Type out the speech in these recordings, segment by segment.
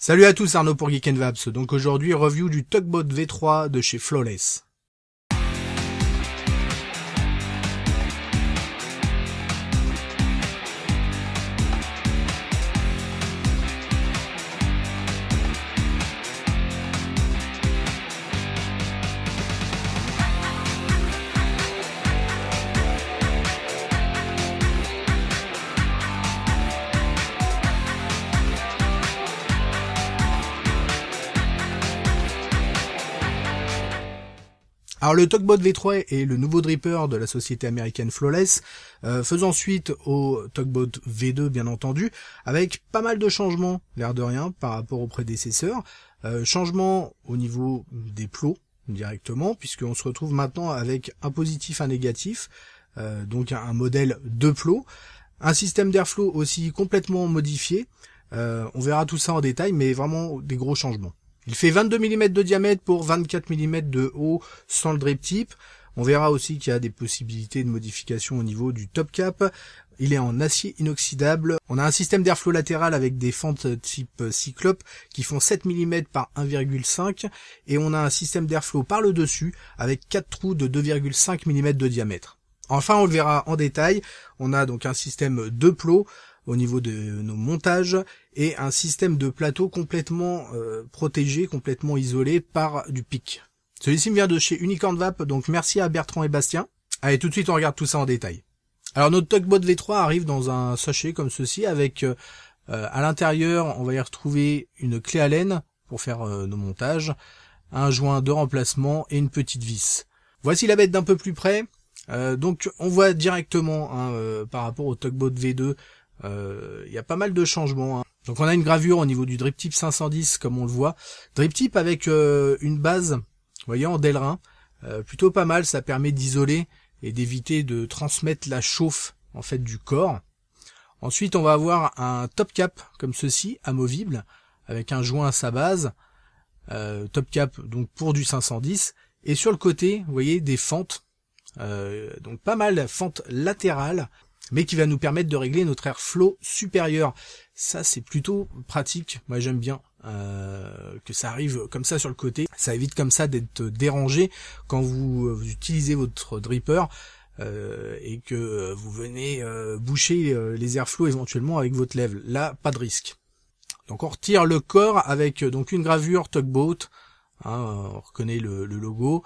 Salut à tous, Arnaud pour Geek & Vapes. Donc aujourd'hui, review du Tugboat V3 de chez Flawless. Alors le Tugboat V3 est le nouveau dripper de la société américaine Flawless, faisant suite au Tugboat V2 bien entendu, avec pas mal de changements, l'air de rien, par rapport au prédécesseur. Changement au niveau des plots directement, puisqu'on se retrouve maintenant avec un positif, un négatif, donc un modèle de plots. Un système d'airflow aussi complètement modifié, on verra tout ça en détail, mais vraiment des gros changements. Il fait 22 mm de diamètre pour 24 mm de haut sans le drip tip. On verra aussi qu'il y a des possibilités de modification au niveau du top cap. Il est en acier inoxydable. On a un système d'airflow latéral avec des fentes type cyclope qui font 7 mm par 1,5 et on a un système d'airflow par le dessus avec 4 trous de 2,5 mm de diamètre. Enfin, on le verra en détail. On a donc un système de plots au niveau de nos montages et un système de plateau complètement protégé, complètement isolé par du pic. Celui-ci me vient de chez Unicorn Vape, donc merci à Bertrand et Bastien. Allez, tout de suite on regarde tout ça en détail. Alors notre Tugboat V3 arrive dans un sachet comme ceci avec à l'intérieur on va y retrouver une clé Allen pour faire nos montages, un joint de remplacement et une petite vis. Voici la bête d'un peu plus près. Donc on voit directement par rapport au Tugboat V2, il y a pas mal de changements. Donc on a une gravure au niveau du drip tip 510 comme on le voit. Drip tip avec une base, vous voyez, en Delrin. Plutôt pas mal, ça permet d'isoler et d'éviter de transmettre la chauffe en fait du corps. Ensuite on va avoir un top cap comme ceci, amovible, avec un joint à sa base. Top cap donc pour du 510. Et sur le côté, vous voyez des fentes. Donc pas mal de fentes latérales, mais qui va nous permettre de régler notre airflow supérieur. Ça c'est plutôt pratique, moi j'aime bien que ça arrive comme ça sur le côté, ça évite comme ça d'être dérangé quand vous utilisez votre dripper et que vous venez boucher les airflows éventuellement avec votre lèvre. Là pas de risque. Donc on retire le corps avec donc une gravure Tugboat, on reconnaît le logo.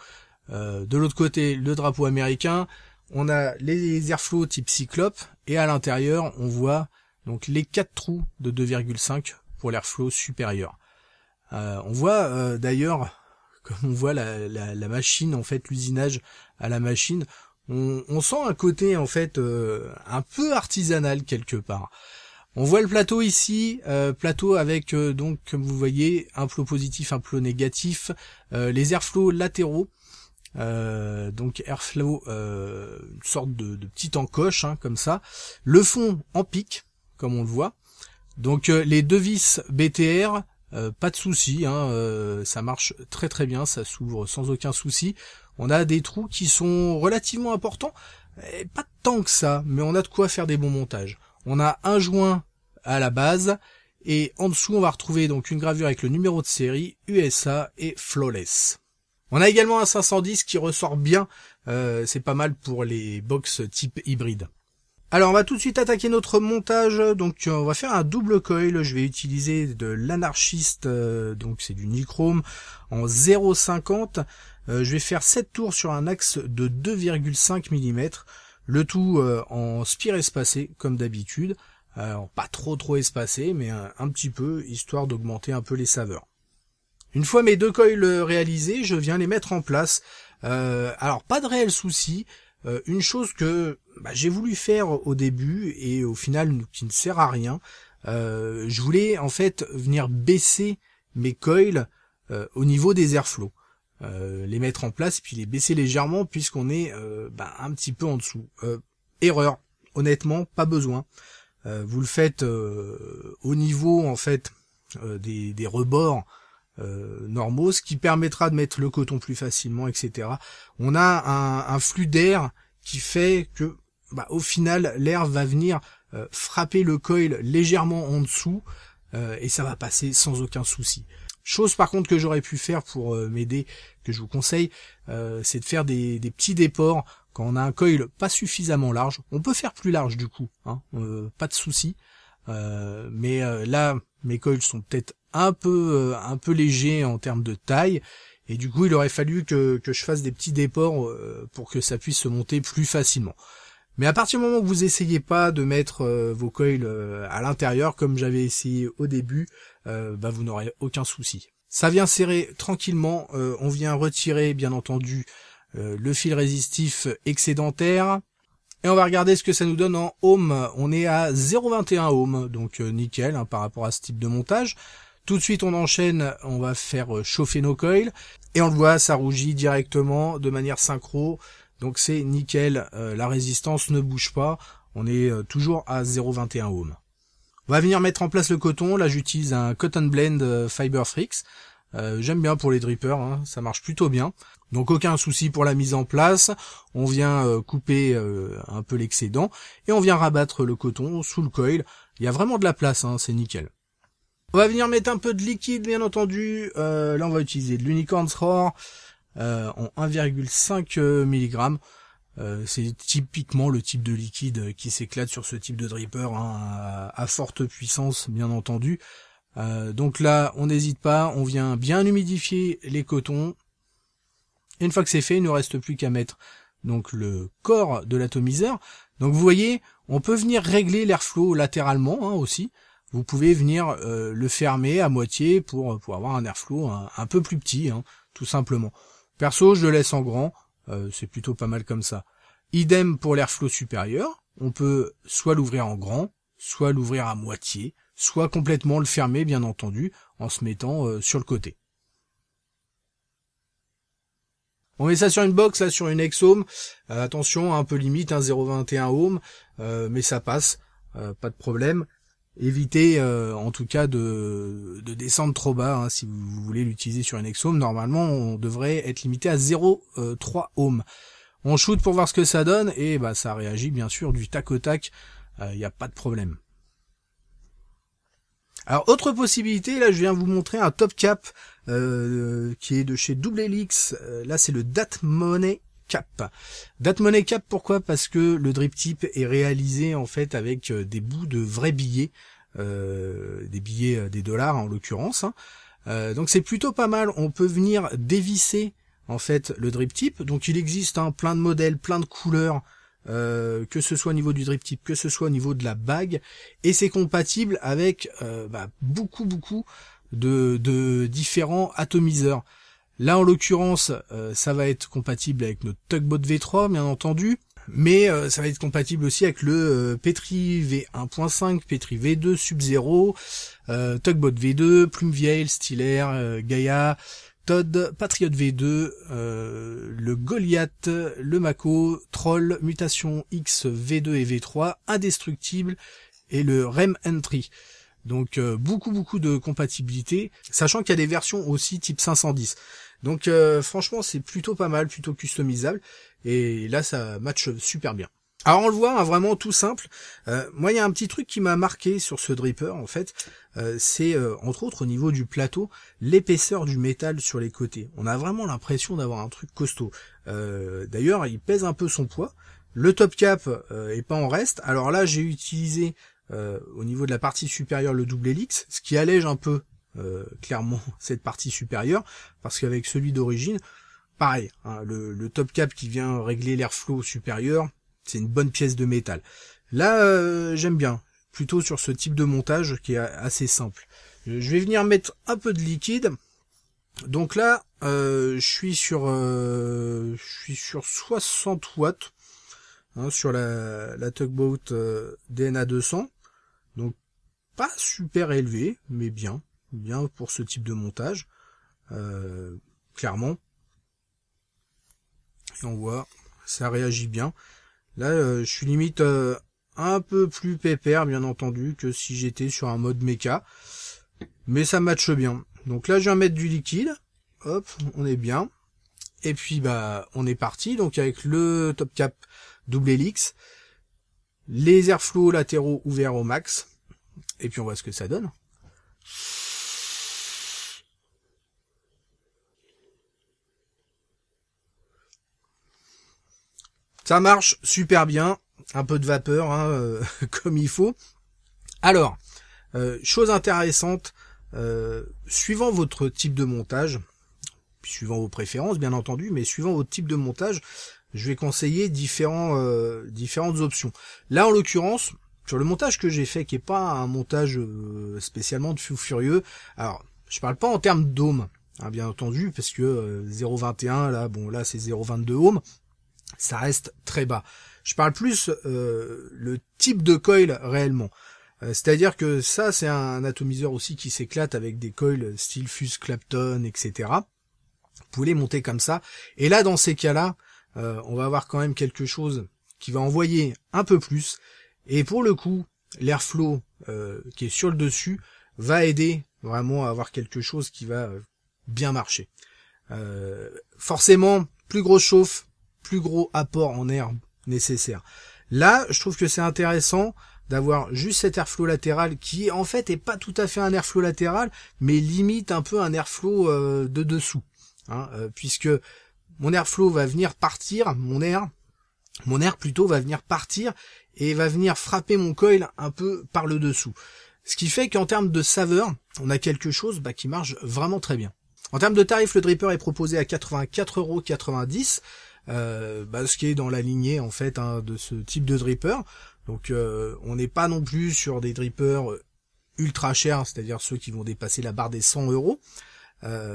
De l'autre côté le drapeau américain. On a les airflows type cyclope et à l'intérieur on voit donc les 4 trous de 2,5 pour l'airflow supérieur. On voit d'ailleurs, comme on voit la machine en fait, l'usinage à la machine, on sent un côté en fait un peu artisanal quelque part. On voit le plateau ici, plateau avec donc comme vous voyez un plot positif, un plot négatif, les airflows latéraux. Donc airflow, une sorte de petite encoche comme ça, le fond en pic comme on le voit, donc les deux vis BTR, pas de souci, ça marche très très bien, ça s'ouvre sans aucun souci. On a des trous qui sont relativement importants, pas tant que ça, mais on a de quoi faire des bons montages. On a un joint à la base et en dessous on va retrouver donc une gravure avec le numéro de série, USA et Flawless. On a également un 510 qui ressort bien, c'est pas mal pour les box type hybride. Alors on va tout de suite attaquer notre montage, donc on va faire un double coil, je vais utiliser de l'anarchiste, donc c'est du nichrome en 0,50, je vais faire 7 tours sur un axe de 2,5 mm, le tout en spire espacé comme d'habitude, pas trop espacé mais un petit peu, histoire d'augmenter un peu les saveurs. Une fois mes deux coils réalisés, je viens les mettre en place. Alors pas de réel souci. Une chose que j'ai voulu faire au début et au final qui ne sert à rien. Je voulais en fait venir baisser mes coils au niveau des airflows. Les mettre en place puis les baisser légèrement puisqu'on est un petit peu en dessous. Erreur. Honnêtement, pas besoin. Vous le faites au niveau en fait des rebords normaux, ce qui permettra de mettre le coton plus facilement, etc. On a un flux d'air qui fait que au final l'air va venir frapper le coil légèrement en dessous et ça va passer sans aucun souci. Chose par contre que j'aurais pu faire pour m'aider, que je vous conseille, c'est de faire des petits déports quand on a un coil pas suffisamment large. On peut faire plus large du coup, hein, pas de souci. Mais là, mes coils sont peut-être un peu légers en termes de taille, et du coup, il aurait fallu que je fasse des petits déports pour que ça puisse se monter plus facilement. Mais à partir du moment où vous essayez pas de mettre vos coils à l'intérieur, comme j'avais essayé au début, vous n'aurez aucun souci. Ça vient serrer tranquillement, on vient retirer bien entendu le fil résistif excédentaire, et on va regarder ce que ça nous donne en ohm. On est à 0,21 ohm, donc nickel par rapport à ce type de montage. Tout de suite on enchaîne, on va faire chauffer nos coils, et on le voit, ça rougit directement de manière synchro, donc c'est nickel, la résistance ne bouge pas, on est toujours à 0,21 ohm. On va venir mettre en place le coton. Là j'utilise un Cotton Blend Fiberfrix. J'aime bien pour les drippers, hein, ça marche plutôt bien. Donc aucun souci pour la mise en place. On vient couper un peu l'excédent et on vient rabattre le coton sous le coil. Il y a vraiment de la place, hein, c'est nickel. On va venir mettre un peu de liquide bien entendu. Là on va utiliser de l'Unicorn's Roar en 1,5 mg. C'est typiquement le type de liquide qui s'éclate sur ce type de dripper, hein, à forte puissance bien entendu. Donc là on n'hésite pas, on vient bien humidifier les cotons. Et une fois que c'est fait, il ne nous reste plus qu'à mettre donc le corps de l'atomiseur. Donc vous voyez, on peut venir régler l'airflow latéralement, hein, aussi. Vous pouvez venir le fermer à moitié pour avoir un airflow un peu plus petit, hein, tout simplement. Perso, je le laisse en grand, c'est plutôt pas mal comme ça. Idem pour l'airflow supérieur, on peut soit l'ouvrir en grand, soit l'ouvrir à moitié, soit complètement le fermer bien entendu, en se mettant sur le côté. On met ça sur une box, là sur une Exome, attention, un peu limite, 0,21 ohm, mais ça passe, pas de problème. Évitez en tout cas de descendre trop bas, hein, si vous voulez l'utiliser sur une Exome. Normalement on devrait être limité à 0,3 ohm. On shoot pour voir ce que ça donne, et ça réagit bien sûr du tac au tac, il n'y a pas de problème. Alors autre possibilité, là je viens vous montrer un top cap qui est de chez Double Helix. Là c'est le Dat Money Cap. Dat Money Cap, pourquoi? Parce que le drip tip est réalisé en fait avec des bouts de vrais billets, des billets des dollars en l'occurrence, hein. Donc c'est plutôt pas mal. On peut venir dévisser en fait le drip tip. Donc il existe plein de modèles, plein de couleurs, que ce soit au niveau du drip tip, que ce soit au niveau de la bague, et c'est compatible avec beaucoup de différents atomiseurs. Là en l'occurrence ça va être compatible avec notre Tugboat V3 bien entendu, mais ça va être compatible aussi avec le Petri V1.5, Petri V2 Sub-Zero, Tugboat V2, Plumeviel, Steelair, Gaia, Todd, Patriot V2, le Goliath, le Mako, Troll, Mutation X V2 et V3, Indestructible et le Rem Entry. Donc beaucoup de compatibilité, sachant qu'il y a des versions aussi type 510. Donc franchement c'est plutôt pas mal, plutôt customisable, et là ça match super bien. Alors on le voit, hein, vraiment tout simple. Moi il y a un petit truc qui m'a marqué sur ce dripper en fait, c'est entre autres au niveau du plateau, l'épaisseur du métal sur les côtés. On a vraiment l'impression d'avoir un truc costaud. D'ailleurs il pèse un peu son poids. Le top cap est pas en reste. Alors là j'ai utilisé au niveau de la partie supérieure le double helix, ce qui allège un peu clairement cette partie supérieure, parce qu'avec celui d'origine, pareil, hein, le top cap qui vient régler l'airflow supérieur, c'est une bonne pièce de métal. Là j'aime bien, plutôt sur ce type de montage qui est assez simple. Je vais venir mettre un peu de liquide. Donc là je suis sur 60 watts, hein, sur la Tugboat DNA 200. Donc pas super élevé, mais bien pour ce type de montage, clairement. Et on voit, ça réagit bien. Là, je suis limite un peu plus pépère, bien entendu, que si j'étais sur un mode méca, mais ça matche bien. Donc là, je viens mettre du liquide. Hop, on est bien. Et puis on est parti. Donc avec le top cap double helix, les airflows latéraux ouverts au max. Et puis on voit ce que ça donne. Ça marche super bien, un peu de vapeur comme il faut. Alors, chose intéressante, suivant votre type de montage, suivant vos préférences bien entendu, mais suivant votre type de montage, je vais conseiller différentes options. Là en l'occurrence, sur le montage que j'ai fait, qui est pas un montage spécialement de fou furieux, alors je parle pas en termes d'ohm, bien entendu, parce que 0,21 là c'est 0,22 ohm, ça reste très bas. Je parle plus le type de coil réellement. C'est-à-dire que ça, c'est un atomiseur aussi qui s'éclate avec des coils style Fuse Clapton, etc. Vous pouvez les monter comme ça. Et là, dans ces cas-là, on va avoir quand même quelque chose qui va envoyer un peu plus. Et pour le coup, l'airflow qui est sur le dessus va aider vraiment à avoir quelque chose qui va bien marcher. Forcément, plus grosse chauffe, plus gros apport en air nécessaire. Là, je trouve que c'est intéressant d'avoir juste cet airflow latéral qui en fait est pas tout à fait un airflow latéral, mais limite un peu un airflow de dessous, puisque mon airflow va venir partir, mon air plutôt va venir partir et va venir frapper mon coil un peu par le dessous. Ce qui fait qu'en termes de saveur, on a quelque chose qui marche vraiment très bien. En termes de tarif, le dripper est proposé à 84,90 €, ce qui est dans la lignée en fait de ce type de dripper. Donc on n'est pas non plus sur des drippers ultra chers, c'est-à-dire ceux qui vont dépasser la barre des 100 €,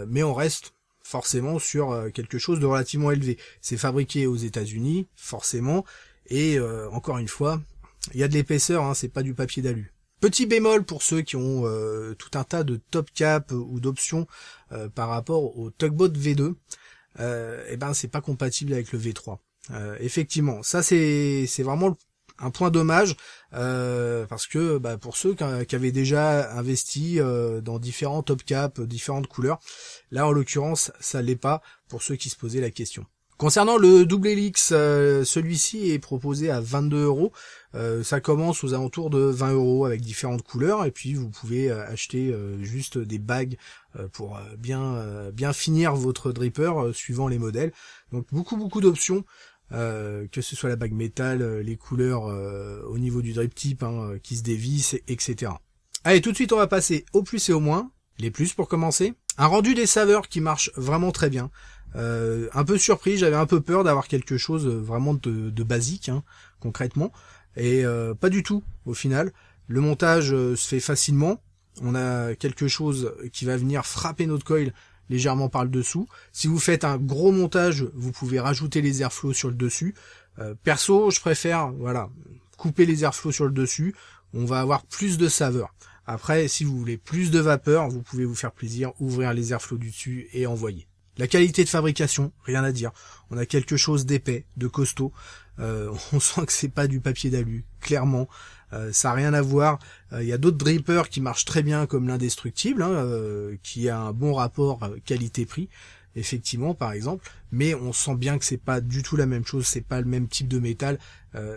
mais on reste forcément sur quelque chose de relativement élevé. C'est fabriqué aux États-Unis, forcément, et encore une fois, il y a de l'épaisseur, c'est pas du papier d'alu. Petit bémol pour ceux qui ont tout un tas de top cap ou d'options par rapport au Tugboat V2, c'est pas compatible avec le V3. Effectivement, ça c'est vraiment un point dommage, parce que pour ceux qui avaient déjà investi dans différents top cap, différentes couleurs, là en l'occurrence ça l'est pas pour ceux qui se posaient la question. Concernant le double helix, celui-ci est proposé à 22 €. Ça commence aux alentours de 20 € avec différentes couleurs, et puis vous pouvez acheter juste des bagues pour bien finir votre dripper suivant les modèles. Donc beaucoup d'options, que ce soit la bague métal, les couleurs au niveau du drip tip qui se dévissent, etc. Allez, tout de suite on va passer au plus et au moins. Les plus pour commencer. Un rendu des saveurs qui marche vraiment très bien. Un peu surpris, j'avais un peu peur d'avoir quelque chose vraiment de basique, concrètement, et pas du tout au final. Le montage se fait facilement, on a quelque chose qui va venir frapper notre coil légèrement par le dessous. Si vous faites un gros montage, vous pouvez rajouter les airflows sur le dessus. Perso, je préfère couper les airflows sur le dessus, on va avoir plus de saveur. Après, si vous voulez plus de vapeur, vous pouvez vous faire plaisir, ouvrir les airflows du dessus et envoyer. La qualité de fabrication, rien à dire. On a quelque chose d'épais, de costaud. On sent que c'est pas du papier d'alu, clairement. Ça a rien à voir. Il y a d'autres drippers qui marchent très bien, comme l'indestructible, qui a un bon rapport qualité-prix, effectivement, par exemple. Mais on sent bien que c'est pas du tout la même chose, c'est pas le même type de métal.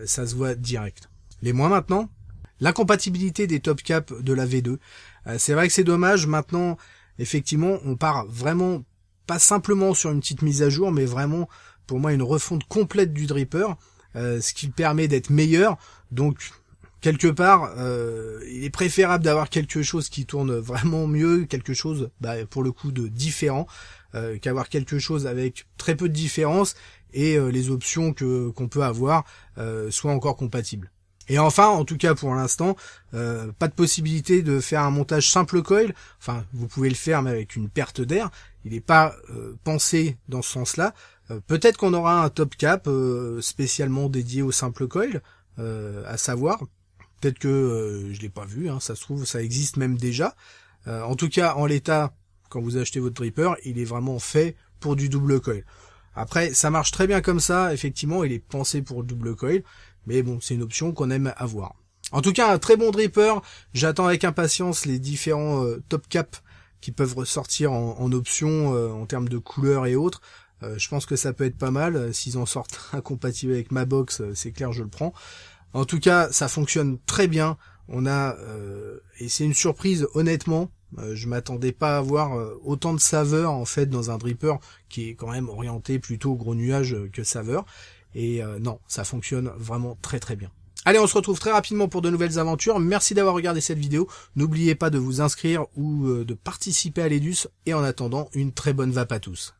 Ça se voit direct. Les moins maintenant. L'incompatibilité des top cap de la V2. C'est vrai que c'est dommage. Maintenant, effectivement, on part vraiment pas simplement sur une petite mise à jour, mais vraiment, pour moi, une refonte complète du dripper, ce qui permet d'être meilleur. Donc, quelque part, il est préférable d'avoir quelque chose qui tourne vraiment mieux, quelque chose, pour le coup, de différent, qu'avoir quelque chose avec très peu de différence et les options qu'on peut avoir soient encore compatibles. Et enfin, en tout cas pour l'instant, pas de possibilité de faire un montage simple coil. Enfin, vous pouvez le faire, mais avec une perte d'air. Il n'est pas pensé dans ce sens-là. Peut-être qu'on aura un top cap spécialement dédié au simple coil, à savoir. Peut-être que je l'ai pas vu, ça se trouve, ça existe même déjà. En tout cas, en l'état, quand vous achetez votre dripper, il est vraiment fait pour du double coil. Après, ça marche très bien comme ça, effectivement, il est pensé pour le double coil. Mais bon, c'est une option qu'on aime avoir. En tout cas, un très bon dripper. J'attends avec impatience les différents top cap qui peuvent ressortir en option en termes de couleurs et autres. Je pense que ça peut être pas mal. S'ils en sortent un compatible avec ma box, c'est clair, je le prends. En tout cas, ça fonctionne très bien. On a et c'est une surprise, honnêtement. Je m'attendais pas à avoir autant de saveur en fait dans un dripper qui est quand même orienté plutôt gros nuage que saveur. Et non, ça fonctionne vraiment très très bien. Allez, on se retrouve très rapidement pour de nouvelles aventures. Merci d'avoir regardé cette vidéo. N'oubliez pas de vous inscrire ou de participer à l'Edus. Et en attendant, une très bonne vape à tous.